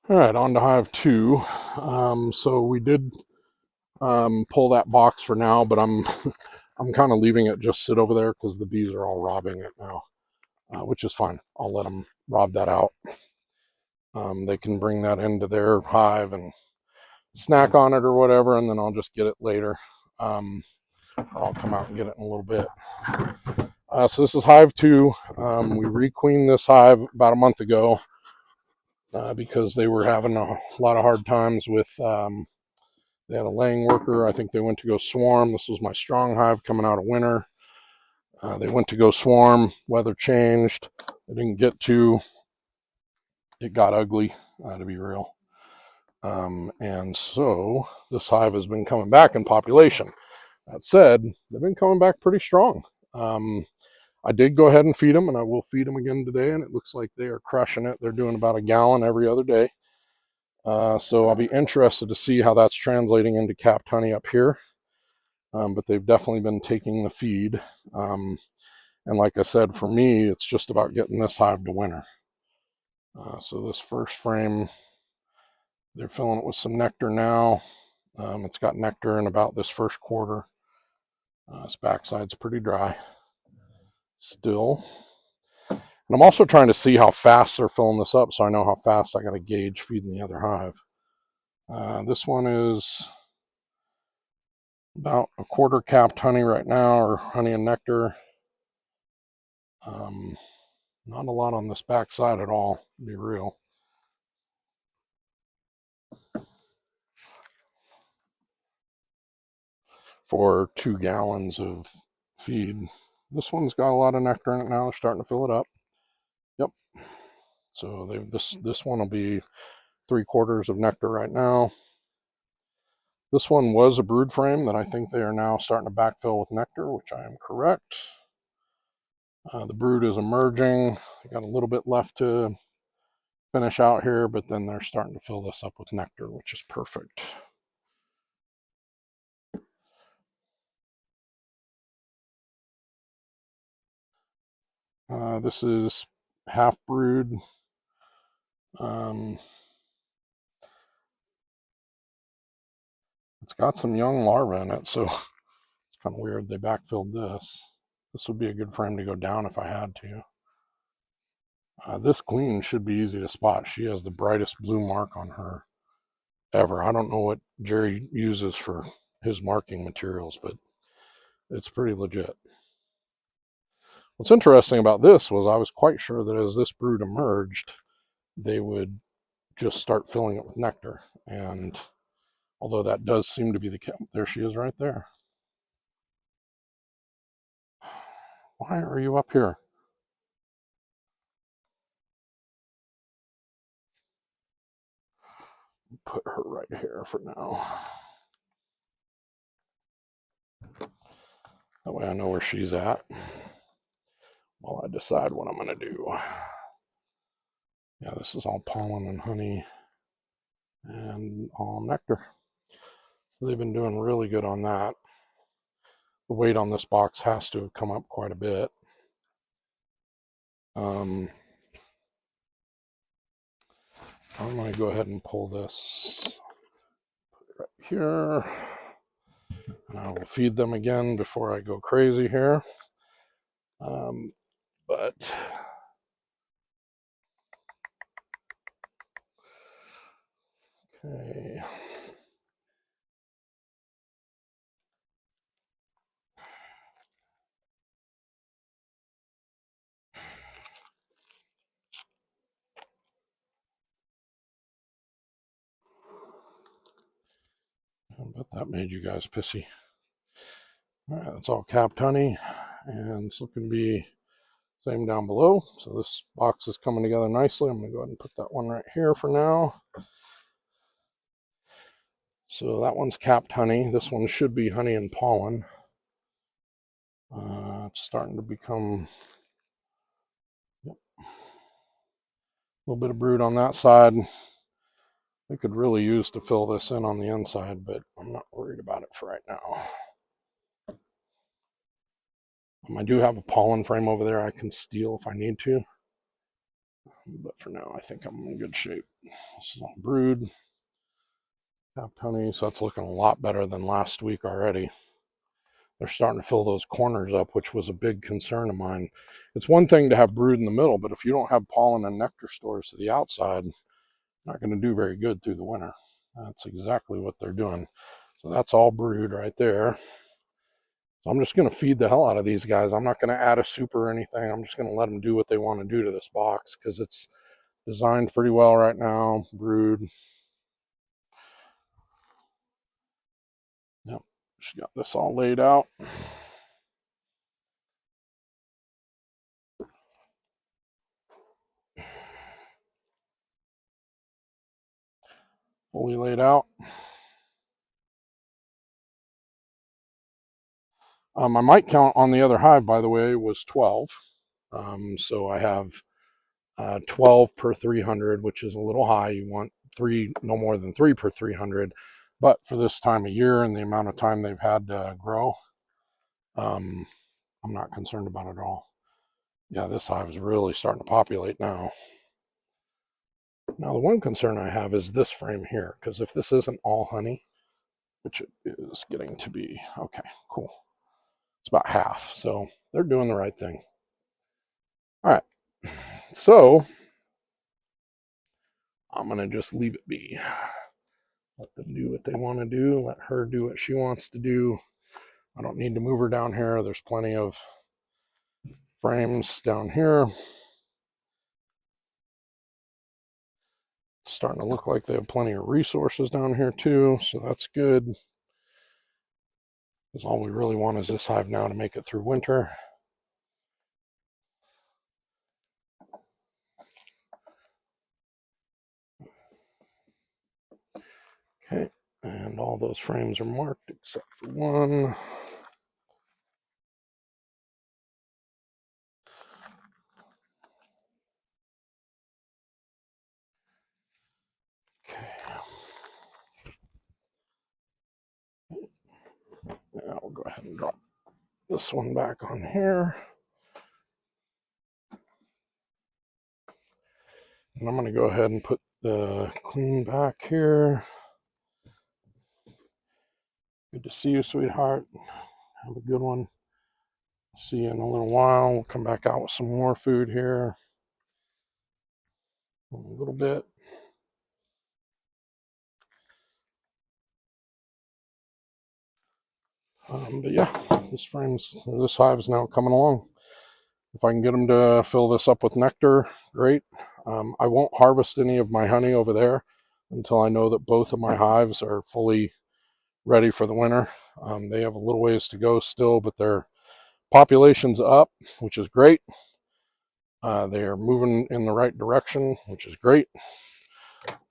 All right, on to Hive 2. So we did pull that box for now, but I'm I'm kind of leaving it just sit over there because the bees are all robbing it now, which is fine. I'll let them rob that out. They can bring that into their hive and snack on it or whatever, and then I'll just get it later. I'll come out and get it in a little bit. So this is Hive 2. We requeened this hive about a month ago because they were having a lot of hard times with they had a laying worker. I think they went to go swarm. This was my strong hive coming out of winter. They went to go swarm. Weather changed. They didn't get to. It got ugly, to be real. And so this hive has been coming back in population. That said, they've been coming back pretty strong. I did go ahead and feed them, and I will feed them again today, and it looks like they are crushing it. They're doing about a gallon every other day. So I'll be interested to see how that's translating into capped honey up here. But they've definitely been taking the feed. And like I said, for me, it's just about getting this hive to winter. So this first frame, they're filling it with some nectar now. It's got nectar in about this first quarter. Its backside's pretty dry still. And I'm also trying to see how fast they're filling this up so I know how fast I got to gauge feeding the other hive. This one is about a quarter capped honey right now, or honey and nectar. Not a lot on this backside at all, to be real. For 2 gallons of feed. This one's got a lot of nectar in it now. They're starting to fill it up. Yep. So this one will be 3/4 of nectar right now. This one was a brood frame that I think they are now starting to backfill with nectar, which I am correct. The brood is emerging. I got a little bit left to finish out here, but then they're starting to fill this up with nectar, which is perfect. This is half brood. It's got some young larvae in it, so it's kind of weird they backfilled this. This would be a good frame to go down if I had to. This queen should be easy to spot. She has the brightest blue mark on her ever. I don't know what Jerry uses for his marking materials, but it's pretty legit. What's interesting about this was I was quite sure that as this brood emerged, they would just start filling it with nectar. And although that does seem to be the case, there she is right there. Why are you up here? Put her right here for now. That way I know where she's at while I decide what I'm going to do. Yeah, this is all pollen and honey and all nectar. They've been doing really good on that. The weight on this box has to have come up quite a bit. I'm going to go ahead and pull this right here. And I will feed them again before I go crazy here. But okay. I bet that made you guys pissy. All right, that's all capped honey, and it's looking to be same down below. So this box is coming together nicely. I'm going to go ahead and put that one right here for now. So that one's capped honey. This one should be honey and pollen. It's starting to become a little bit of brood on that side. We could really use to fill this in on the inside, but I'm not worried about it for right now. I do have a pollen frame over there I can steal if I need to. But for now, I think I'm in good shape. This is all brood, capped honey, so that's looking a lot better than last week already. They're starting to fill those corners up, which was a big concern of mine. It's one thing to have brood in the middle, but if you don't have pollen and nectar stores to the outside, not going to do very good through the winter. That's exactly what they're doing. So that's all brood right there. So I'm just going to feed the hell out of these guys. I'm not going to add a super or anything. I'm just going to let them do what they want to do to this box because it's designed pretty well right now. Brood. Yep, she got this all laid out. Fully laid out. My mite count on the other hive, by the way, was 12. So I have 12 per 300, which is a little high. You want no more than 3 per 300. But for this time of year and the amount of time they've had to grow, I'm not concerned about it at all. Yeah, this hive is really starting to populate now. Now, the one concern I have is this frame here, because if this isn't all honey, which it is getting to be, okay, cool. It's about half, so they're doing the right thing. All right, so I'm going to just leave it be. Let them do what they want to do. Let her do what she wants to do. I don't need to move her down here. There's plenty of frames down here. It's starting to look like they have plenty of resources down here too, so that's good. Because all we really want is this hive now to make it through winter. Okay, and all those frames are marked except for one. Okay. Now we'll go ahead and drop this one back on here. And I'm going to go ahead and put the queen back here. Good to see you, sweetheart. Have a good one. See you in a little while. We'll come back out with some more food here. A little bit. But yeah, this hive is now coming along. If I can get them to fill this up with nectar, great. I won't harvest any of my honey over there until I know that both of my hives are fully ready for the winter. They have a little ways to go still, but their population's up, which is great. They are moving in the right direction, which is great.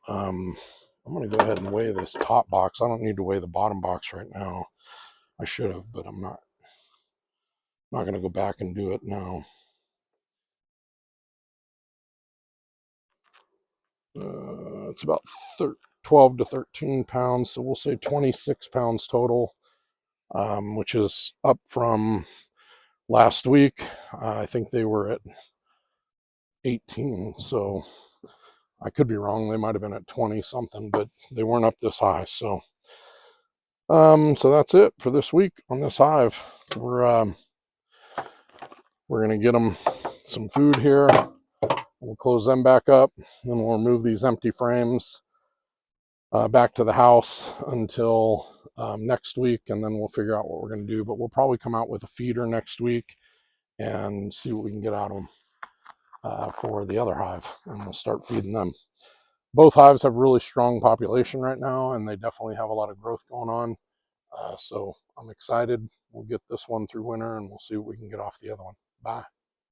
I'm going to go ahead and weigh this top box. I don't need to weigh the bottom box right now. I should have, but I'm not going to go back and do it now. It's about 12 to 13 pounds, so we'll say 26 pounds total, which is up from last week. I think they were at 18, so I could be wrong. They might have been at 20 something, but they weren't up this high. So that's it for this week on this hive. We're going to get them some food here. We'll close them back up, then we'll remove these empty frames back to the house until next week, and then we'll figure out what we're going to do. But we'll probably come out with a feeder next week and see what we can get out of them for the other hive, and we'll start feeding them. Both hives have really strong population right now, and they definitely have a lot of growth going on. So I'm excited. We'll get this one through winter, and we'll see what we can get off the other one. Bye.